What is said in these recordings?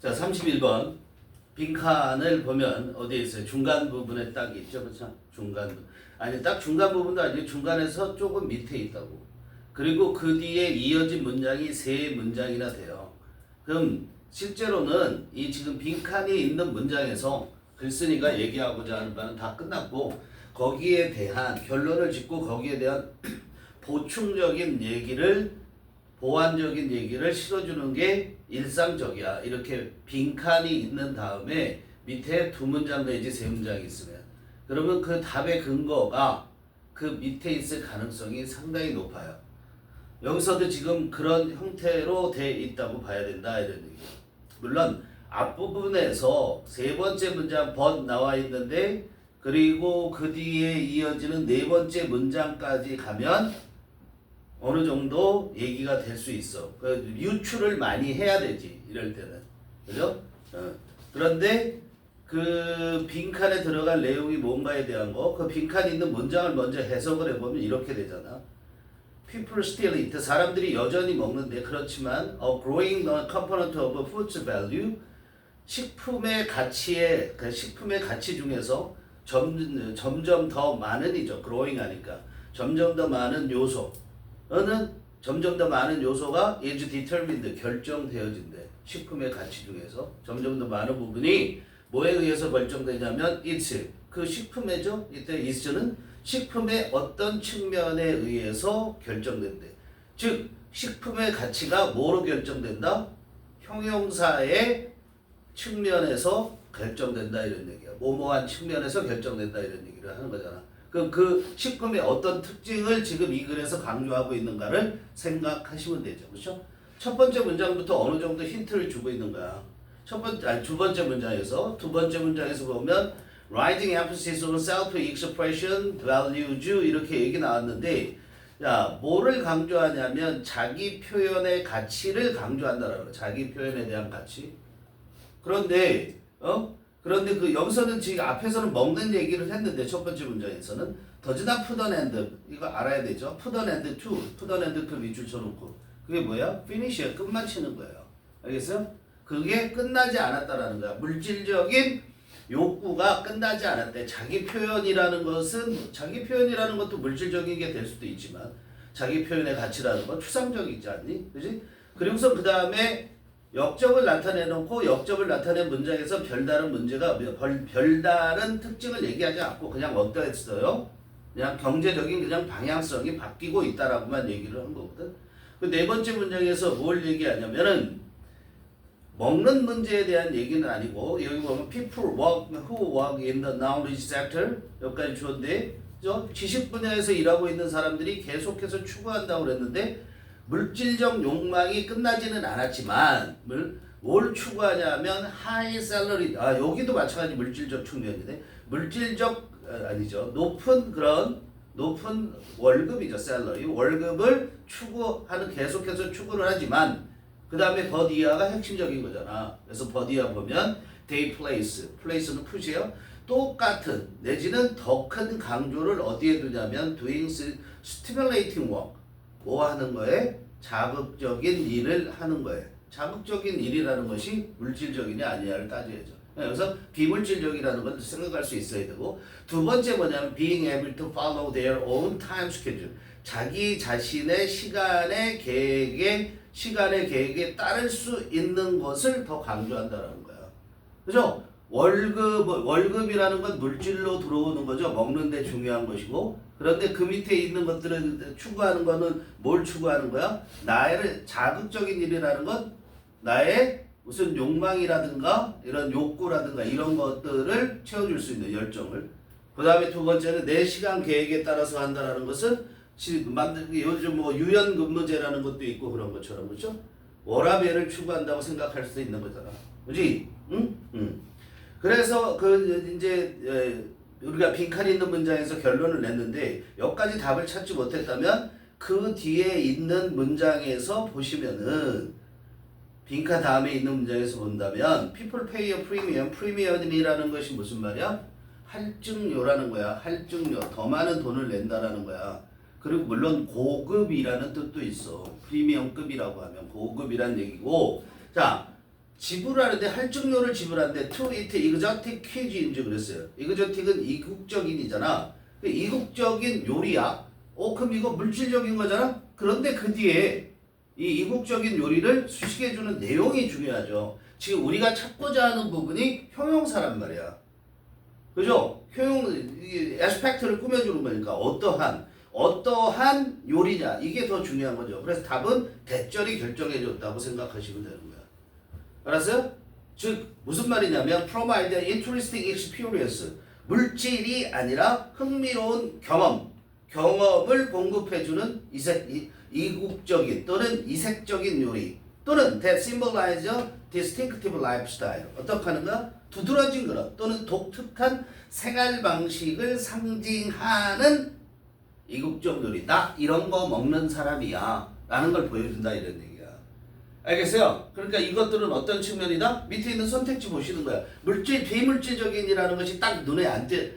자, 31번. 빈칸을 보면 어디에 있어요? 중간 부분에 딱 있죠. 그렇죠? 중간 부분. 아니, 딱 중간 부분도 아니고 중간에서 조금 밑에 있다고. 그리고 그 뒤에 이어진 문장이 세 문장이나 돼요. 그럼 실제로는 이 지금 빈칸이 있는 문장에서 글쓴이가 얘기하고자 하는 바는 다 끝났고, 거기에 대한 결론을 짓고 거기에 대한 보충적인 얘기를, 보완적인 얘기를 실어주는 게 일상적이야. 이렇게 빈칸이 있는 다음에 밑에 두 문장 내지 세 문장이 있으면, 그러면 그 답의 근거가 그 밑에 있을 가능성이 상당히 높아요. 여기서도 지금 그런 형태로 돼 있다고 봐야 된다, 이런 얘기예요. 물론 앞부분에서 세 번째 문장 but 나와 있는데, 그리고 그 뒤에 이어지는 네 번째 문장까지 가면 어느 정도 얘기가 될 수 있어. 유추를 많이 해야 되지, 이럴 때는. 그죠? 그런데 그 빈칸에 들어갈 내용이 뭔가에 대한 거, 그 빈칸에 있는 문장을 먼저 해석을 해보면 이렇게 되잖아. People still eat. 사람들이 여전히 먹는데, 그렇지만 a growing component of food's value, 식품의 가치에, 그 식품의 가치 중에서 점점 더 많은 이죠. growing 하니까 점점 더 많은 요소는, 점점 더 많은 요소가 is determined, 결정되어진대. 식품의 가치 중에서 점점 더 많은 부분이 뭐에 의해서 결정되냐면 it's, 그 식품에죠. 이때 is는 식품의 어떤 측면에 의해서 결정된대. 즉 식품의 가치가 뭐로 결정된다? 형용사의 측면에서 결정된다, 이런 얘기야. 뭐뭐한 측면에서 결정된다, 이런 얘기를 하는 거잖아. 그 식품의 어떤 특징을 지금 이 글에서 강조하고 있는가를 생각하시면 되죠. 그렇죠? 첫 번째 문장부터 어느 정도 힌트를 주고 있는 거야. 두 번째 문장에서 보면 rising emphasis on self-expression, values 이렇게 얘기 나왔는데, 야, 뭐를 강조하냐면 자기 표현의 가치를 강조한다라는 거. 자기 표현에 대한 가치. 그런데 그 여기서는 지금 앞에서는 먹는 얘기를 했는데, 첫 번째 문장에서는 does not put an end, 이거 알아야 되죠. put an end to 밑줄 쳐놓고, 그게 뭐야? finish야, 끝마치는 거예요. 알겠어요? 그게 끝나지 않았다라는 거야. 물질적인 욕구가 끝나지 않았대. 자기 표현이라는 것도 물질적인 게 될 수도 있지만, 자기 표현의 가치라는 건 추상적이지 않니? 그지? 그리고서 그 다음에 역접을 나타내놓고, 역접을 나타낸 문장에서 별다른 문제가, 별다른 특징을 얘기하지 않고 그냥 어떠했어요? 그냥 경제적인 그냥 방향성이 바뀌고 있다라고만 얘기를 한 거거든. 그 네 번째 문장에서 뭘 얘기하냐면은 먹는 문제에 대한 얘기는 아니고, 여기 보면 people who work in the knowledge sector, 여기까지 주었는데, 지식 분야에서 일하고 있는 사람들이 계속해서 추구한다고 그랬는데, 물질적 욕망이 끝나지는 않았지만 뭘 추구하냐면 high salary, 여기도 마찬가지 물질적 측면인데, 아니죠, 높은 월급이죠. salary, 월급을 계속해서 추구를 하지만, 그 다음에 버디아가 핵심적인 거잖아. 그래서 버디아 보면 they place는 푸시예요. 똑같은 내지는 더 큰 강조를 어디에 두냐면 doing stimulating work, 뭐 하는 거에? 자극적인 일을 하는 거예요. 자극적인 일이라는 것이 물질적이냐 아니냐를 따져야죠. 그래서 비물질적이라는 걸 생각할 수 있어야 되고, 두 번째 뭐냐면 being able to follow their own time schedule, 자기 자신의 시간의 계획에 따를 수 있는 것을 더 강조한다는 거야. 그죠? 월급이라는 건 물질로 들어오는 거죠. 먹는 데 중요한 것이고, 그런데 그 밑에 있는 것들을 추구하는 거는 뭘 추구하는 거야? 나의 자극적인 일이라는 건 나의 무슨 욕망이라든가 이런 욕구라든가 이런 것들을 채워줄 수 있는 열정을. 그 다음에 두 번째는 내 시간 계획에 따라서 한다는 것은 요즘 뭐 유연근무제라는 것도 있고 그런 것처럼, 그렇죠? 워라밸을 추구한다고 생각할 수 있는 거잖아. 그렇지? 응? 그래서 이제 우리가 빈칸이 있는 문장에서 결론을 냈는데, 여기까지 답을 찾지 못했다면 그 뒤에 있는 문장에서 보시면은, 빈칸 다음에 있는 문장에서 본다면 people pay a premium, 프리미엄이라는 것이 무슨 말이야? 할증료라는 거야. 할증료, 더 많은 돈을 낸다라는 거야. 그리고 물론 고급이라는 뜻도 있어. 프리미엄급이라고 하면 고급이란 얘기고, 자, 지불하는데 할증료를 지불하는데 to eat exotic cuisine인지 그랬어요. exotic은 이국적인이잖아. 이국적인 요리야. 그럼 이거 물질적인 거잖아. 그런데 그 뒤에 이 이국적인 요리를 수식해주는 내용이 중요하죠. 지금 우리가 찾고자 하는 부분이 형용사란 말이야. 그죠? 에스펙트를 꾸며주는 거니까 어떠한 요리냐 이게 더 중요한 거죠. 그래서 답은 대절이 결정해줬다고 생각하시면 되는 거야. 알았어요? 즉 무슨 말이냐면 provide an interesting experience 물질이 아니라 흥미로운 경험을 공급해주는 이국적인 또는 이색적인 요리 또는 that symbolize distinctive lifestyle 어떻게 하는가? 두드러진 그런 또는 독특한 생활 방식을 상징하는 이국적 요리다. 이런 거 먹는 사람이야 라는 걸 보여준다 이런 얘기야. 알겠어요? 그러니까 이것들은 어떤 측면이다? 밑에 있는 선택지 보시는 거야. 비물질적인이라는 것이 딱 눈에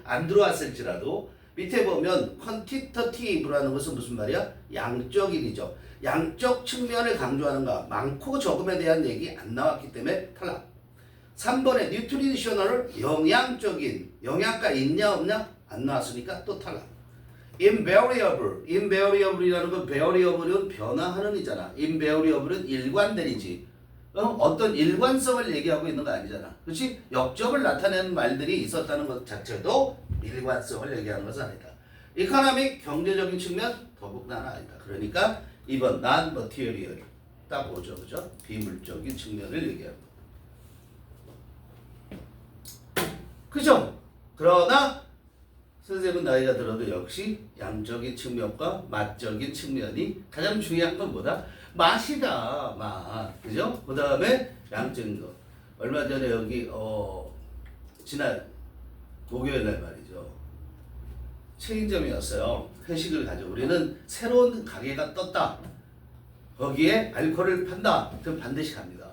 안 들어왔을지라도 밑에 보면 quantitative라는 것은 무슨 말이야? 양적인이죠. 양적 측면을 강조하는가? 많고 적음에 대한 얘기 안 나왔기 때문에 탈락. 3번에 nutritional 영양적인 영양가 있냐 없냐? 안 나왔으니까 또 탈락. invariable이라는 건 variable은 변화하는 이잖아. invariable은 일관된이지. 어떤 일관성을 얘기하고 있는 거 아니잖아. 그렇지? 역적을 나타내는 말들이 있었다는 것 자체도 일관성을 얘기하는 것은 아니다. economic 경제적인 측면 더욱나는 아니다. 그러니까 2번 non-material 딱 오죠, 그죠? 비물적인 측면을 얘기하는 거. 그죠? 그러나 선생님은 나이가 들어도 역시 양적인 측면과 맛적인 측면이 가장 중요한 건 뭐다? 맛이다, 맛. 그죠? 그 다음에 양적인 거. 얼마 전에 여기, 지난 목요일 날 말이죠. 체인점이었어요. 회식을 가져. 우리는 새로운 가게가 떴다. 거기에 알코올을 판다. 그럼 반드시 갑니다.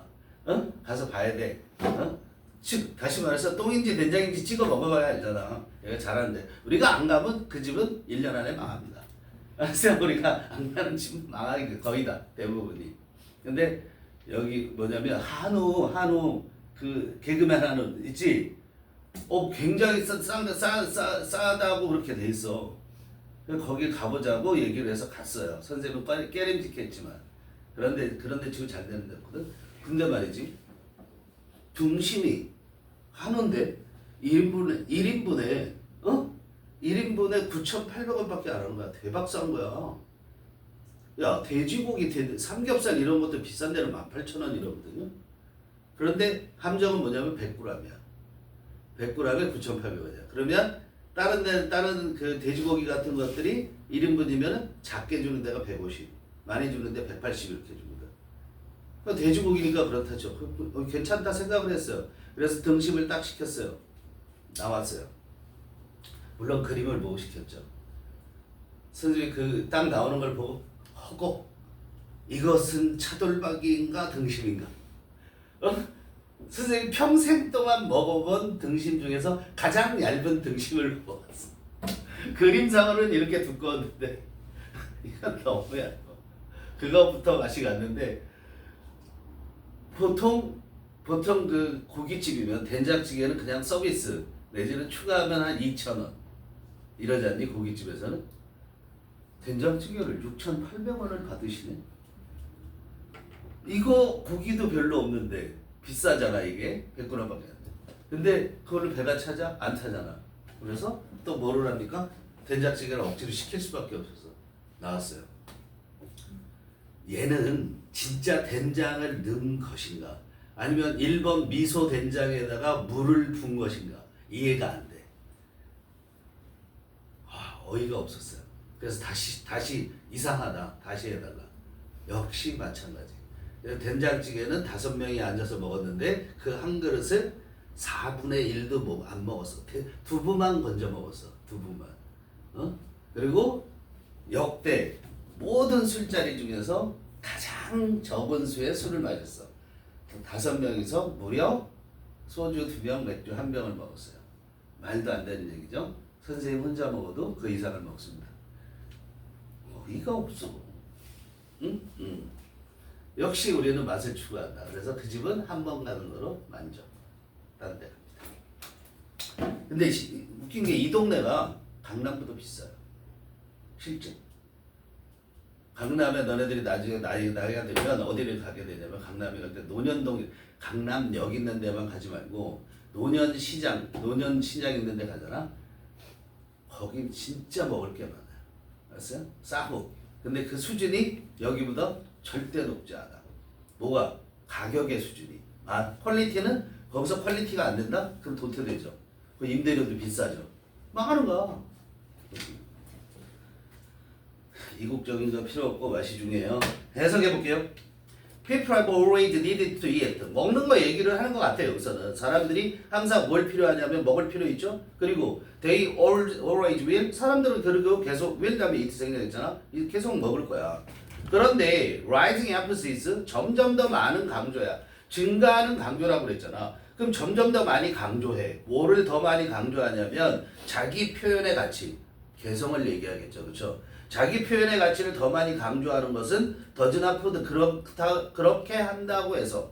가서 봐야 돼. 즉 다시 말해서 똥인지 된장인지 찍어 먹어봐야 알잖아. 얘가 잘하는데 우리가 안 가면 그 집은 1년 안에 망합니다. 그래서 우리가 안 가는 집은 망하기 거의 다 대부분이. 근데 여기 뭐냐면 한우 그 개그맨 한우 있지. 굉장히 싸다고 그렇게 돼 있어. 그래서 거기 가보자고 얘기를 해서 갔어요. 선생님은 깨림직했지만 그런데 지금 잘 되는 데거든. 근데 말이지. 중심이 한우인데 1인분에 9,800원밖에 안 하는 거야. 대박 싼 거야. 야, 돼지고기, 삼겹살 이런 것도 비싼 데는 18,000원 이러거든요. 그런데 함정은 뭐냐면 100g이야. 100g에 9,800원이야. 그러면 다른 그 돼지고기 같은 것들이 1인분이면 작게 주는 데가 150, 많이 주는 데 180 이렇게 줍니다. 돼지고기니까 그렇다죠. 괜찮다 생각을 했어요. 그래서 등심을 딱 시켰어요. 나왔어요. 물론 그림을 보고 시켰죠. 선생님이 그 딱 나오는 걸 보고 허고 이것은 차돌박이인가 등심인가? 선생님 평생 동안 먹어본 등심 중에서 가장 얇은 등심을 먹었어. 그림상으로는 이렇게 두꺼웠는데 이건 너무 얇아. 그거부터 맛이 갔는데 보통 그 고깃집이면 된장찌개는 그냥 서비스 내지는 추가하면 한 2,000원 이러지 않니? 고깃집에서는 된장찌개를 6,800원을 받으시네. 이거 고기도 별로 없는데 비싸잖아. 이게 100g밖에 안 돼. 근데 그거를 배가 차자? 안 타잖아. 그래서 또 뭐를 합니까? 된장찌개를 억지로 시킬 수밖에 없어서 나왔어요. 얘는 진짜 된장을 넣은 것인가 아니면 1번 미소 된장에다가 물을 분 것인가 이해가 안 돼. 어이가 없었어요. 그래서 다시 이상하다 다시 해달라. 역시 마찬가지. 된장찌개는 5명이 앉아서 먹었는데 그 한 그릇을 4분의 1도 안 먹었어. 두부만 건져 먹었어. 두부만. 그리고 역대 모든 술자리 중에서 가장 적은 수의 술을 마셨어. 5명이서 무려 소주 2병, 맥주 1병을 먹었어요. 말도 안 되는 얘기죠. 선생님 혼자 먹어도 그 이상을 먹습니다. 어이가 없어. 응? 역시 우리는 맛을 추구한다. 그래서 그 집은 한 번 가는 거로 만족. 딴 데 갑니다. 근데 웃긴 게 이 동네가 강남보다 비싸요. 실제. 강남에 너네들이 나중에 나이가 들면 어디를 가게 되냐면 강남에 갈 때 논현동 강남역 있는 데만 가지 말고 논현시장 있는 데 가잖아. 거긴 진짜 먹을 게 많아요. 알았어요? 싸고. 근데 그 수준이 여기보다 절대 높지 않아. 뭐가? 가격의 수준이. 퀄리티는 거기서 퀄리티가 안 된다? 그럼 도태되죠. 그 임대료도 비싸죠. 망하는 거야. 이국적인 거 필요 없고 맛이 중요해요. 해석해 볼게요. People have always needed to eat. 먹는 거 얘기를 하는 것 같아요. 여기서는 사람들이 항상 뭘 필요하냐면 먹을 필요 있죠. 그리고 they always will. 사람들은 그리고 계속 will 다음에 eat 생략했잖아. 계속 먹을 거야. 그런데 rising emphasis 점점 더 많은 강조야. 증가하는 강조라고 그랬잖아. 그럼 점점 더 많이 강조해. 뭐를 더 많이 강조하냐면 자기 표현의 가치, 개성을 얘기하겠죠. 그렇죠? 자기 표현의 가치를 더 많이 강조하는 것은 does not put 그렇게 한다고 해서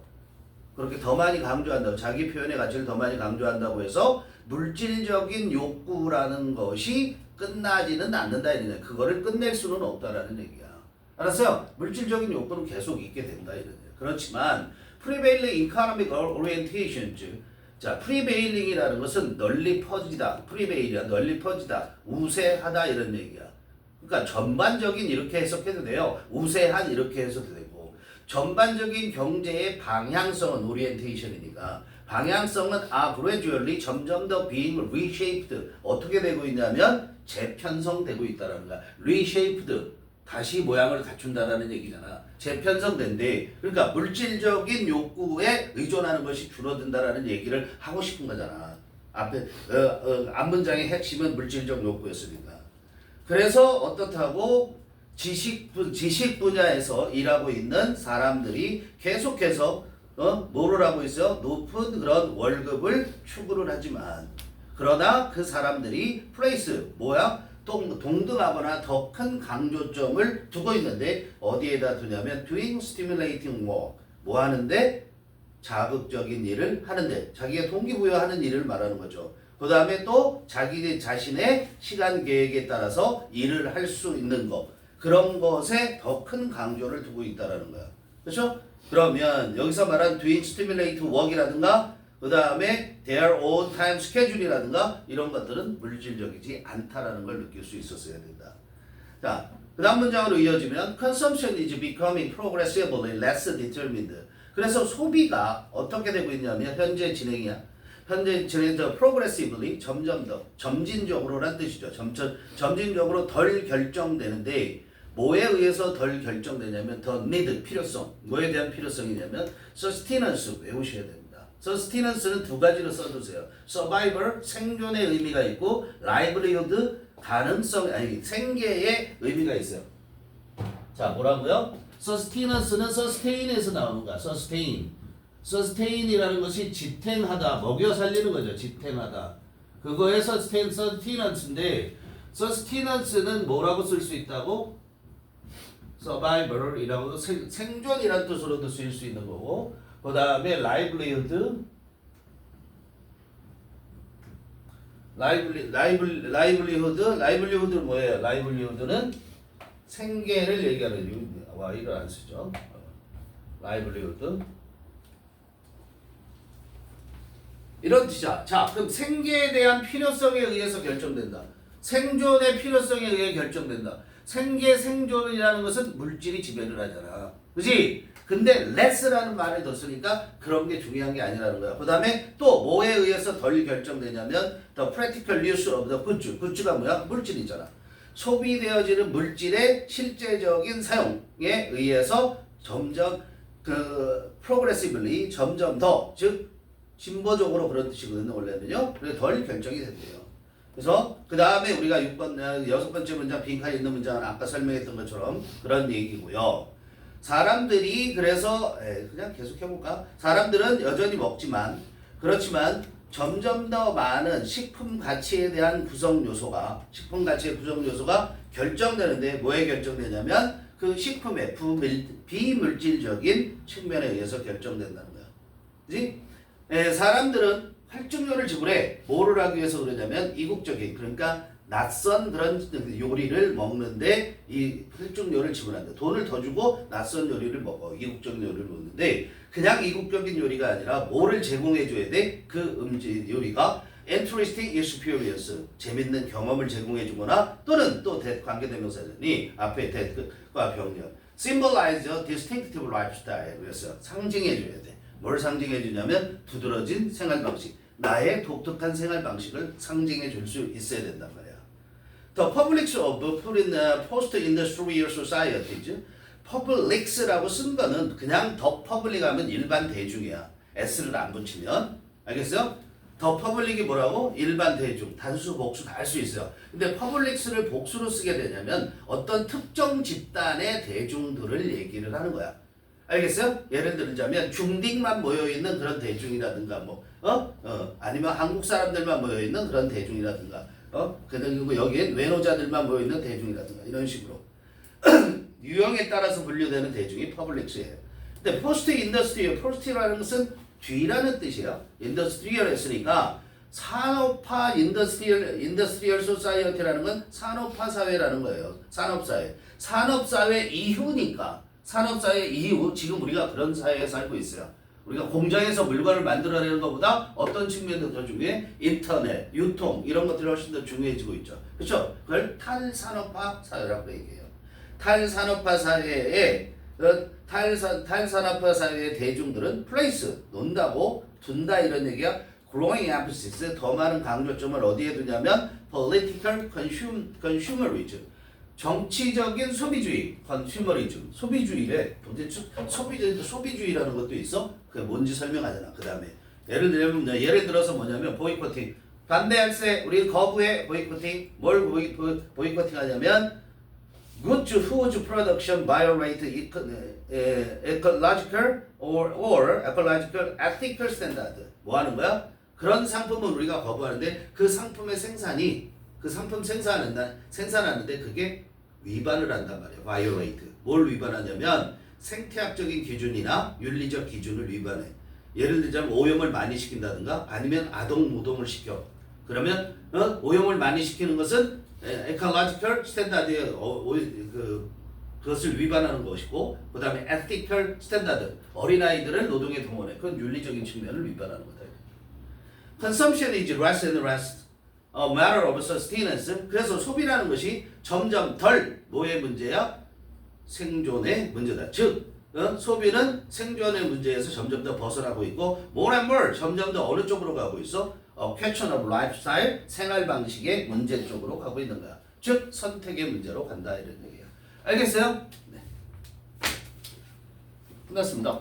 그렇게 더 많이 강조한다고 자기 표현의 가치를 더 많이 강조한다고 해서 물질적인 욕구라는 것이 끝나지는 않는다 이러네. 그거를 끝낼 수는 없다라는 얘기야. 알았어요? 물질적인 욕구는 계속 있게 된다 이러네. 그렇지만 prevailing economic orientation 자, prevailing이라는 것은 널리 퍼지다. prevail이야 널리 퍼지다. 우세하다 이런 얘기야. 그러니까 전반적인 이렇게 해석해도 돼요. 우세한 이렇게 해석도 되고 전반적인 경제의 방향성은 오리엔테이션이니까 방향성은 gradually 점점 더 being reshaped 어떻게 되고 있냐면 재편성되고 있다라는 거야. reshaped 다시 모양을 갖춘다라는 얘기잖아. 재편성된대. 그러니까 물질적인 욕구에 의존하는 것이 줄어든다라는 얘기를 하고 싶은 거잖아. 앞에 앞문장의 핵심은 물질적 욕구였으니까. 그래서 어떻다고 지식 분야에서 일하고 있는 사람들이 계속해서 뭐를 하고 있어요? 높은 그런 월급을 추구를 하지만 그러나 그 사람들이 플레이스 뭐야? 동등하거나 더 큰 강조점을 두고 있는데 어디에다 두냐면 doing stimulating work 뭐 하는데? 자극적인 일을 하는데 자기가 동기부여하는 일을 말하는 거죠. 그 다음에 또 자기 자신의 시간 계획에 따라서 일을 할 수 있는 것 그런 것에 더 큰 강조를 두고 있다라는 거야. 그렇죠? 그러면 여기서 말한 doing stimulate work이라든가 그 다음에 their own time schedule이라든가 이런 것들은 물질적이지 않다라는 걸 느낄 수 있었어야 된다. 자, 그 다음 문장으로 이어지면 consumption is becoming progressively less determined. 그래서 소비가 어떻게 되고 있냐면 현재 진행이야. 현재 진행도 progressively 점점 더 점진적으로란 뜻이죠. 점진적으로 덜 결정되는데 뭐에 의해서 덜 결정되냐면 더 need 필요성. 뭐에 대한 필요성이냐면 sustenance 외우셔야 됩니다. sustenance는 두 가지로 써두세요. survival 생존의 의미가 있고 livelihood 가능성 아니 생계의 의미가 있어요. 자 뭐라고요? sustenance는 sustain에서 나오는 거야. sustain이라는 것이 지탱하다, 먹여 살리는 거죠. 지탱하다. 그거에 sustenance인데 sustenance는 뭐라고 쓸 수 있다고? survival이라고 생존이라는 뜻으로도 쓰일 수 있는 거고 그 다음에 livelihood는 뭐예요? livelihood는 생계를 얘기하는 이를 안 쓰죠. livelihood 이런 뜻이야. 자, 그럼 생계에 대한 필요성에 의해서 결정된다. 생존의 필요성에 의해 결정된다. 생존이라는 것은 물질이 지배를 하잖아. 그치? 근데 less라는 말을 뒀으니까 그런 게 중요한 게 아니라는 거야. 그 다음에 또 뭐에 의해서 덜 결정되냐면 the practical use of the goods. 굿즈가 뭐야? 물질이잖아. 소비되어지는 물질의 실제적인 사용에 의해서 점점 progressively 점점 더 즉 진보적으로 그런 뜻이거든요. 원래는요. 그래서 덜 결정이 된대요. 그래서 그 다음에 우리가 6번째 문장 빈칸에 있는 문장은 아까 설명했던 것처럼 그런 얘기고요. 사람들이 그래서 그냥 계속 해볼까? 사람들은 여전히 먹지만 그렇지만 점점 더 많은 식품 가치에 대한 구성 요소가 결정되는데 뭐에 결정되냐면 그 식품의 비물질적인 측면에 의해서 결정된다는 거야. 그지? 사람들은 활증료를 지불해. 뭐를 하기 위해서 그러냐면 이국적인, 그러니까 낯선 그런 요리를 먹는데 이 활증료를 지불한다. 돈을 더 주고 낯선 요리를 먹어. 이국적인 요리를 먹는데 그냥 이국적인 요리가 아니라 뭐를 제공해 줘야 돼? 그 요리가 interesting experience, 재밌는 경험을 제공해 주거나 또는 또 관계대명사니 앞에 대과 병렬 symbolize a distinctive lifestyle, 그래서 상징해 줘야 돼. 뭘 상징해 주냐면 두드러진 생활 방식, 나의 독특한 생활 방식을 상징해 줄 수 있어야 된단 말이야. The publics of post-industrial societies, publics라고 쓴 거는 그냥 the public 하면 일반 대중이야. s를 안 붙이면. 알겠어요? 더 퍼블릭이 뭐라고? 일반 대중, 단수, 복수 다 할 수 있어요. 근데 퍼블릭스를 복수로 쓰게 되냐면 어떤 특정 집단의 대중들을 얘기를 하는 거야. 알겠어요? 예를 들자면 중딩만 모여있는 그런 대중이라든가 아니면 한국 사람들만 모여있는 그런 대중이라든가 그리고 여기엔 외노자들만 모여있는 대중이라든가 이런 식으로 유형에 따라서 분류되는 대중이 퍼블릭스예요. 근데 포스트 인더스트리얼, 포스트라는 것은 뒤라는 뜻이야. 인더스트리얼 했으니까 산업화 인더스트리얼 소사이어티라는 건 산업화 사회라는 거예요. 산업사회. 산업사회 이후니까 산업사회 이후 지금 우리가 그런 사회에 살고 있어요. 우리가 공장에서 물건을 만들어내는 것보다 어떤 측면이 더 중요해? 인터넷, 유통 이런 것들이 훨씬 더 중요해지고 있죠. 그렇죠? 그걸 탈산업화 사회라고 얘기해요. 탈산업화 사회에 탈산업화 사회의 대중들은 플레이스, 논다고 둔다 이런 얘기야. growing emphasis, 더 많은 강조점을 어디에 두냐면 political consumerism, 정치적인 소비주의, consumerism, 소비주의래. 도대체 소비주의라는 것도 있어? 그게 뭔지 설명하잖아. 그 다음에 예를 들어서 뭐냐면 보이콧팅, 반대 할세, 우리 거부해. 보이콧팅, 뭘 보이콧팅 하냐면 goods whose production violate ecological or ecological ethical standard. 뭐 하는 거야? 그런 상품은 우리가 거부하는데 그 상품의 생산이 그 상품 생산하는데 그게 위반을 한단 말이야. violate. 뭘 위반하냐면 생태학적인 기준이나 윤리적 기준을 위반해. 예를 들자면 오염을 많이 시킨다든가 아니면 아동 노동을 시켜. 그러면 오염을 많이 시키는 것은 ecological standard에 그것을 위반하는 것이고, 그 다음에 ethical standard, 어린아이들을 노동에 동원해. 그건 윤리적인 측면을 위반하는 거다. Consumption is less and less a matter of sustenance. 그래서 소비라는 것이 점점 덜 뭐의 문제야? 생존의 문제다. 즉 소비는 생존의 문제에서 점점 더 벗어나고 있고 more and more 점점 더 어느 쪽으로 가고 있어? question of lifestyle, 생활 방식의 문제 쪽으로 가고 있는 거야. 즉 선택의 문제로 간다 이런 얘기야. 알겠어요? 네. 끝났습니다.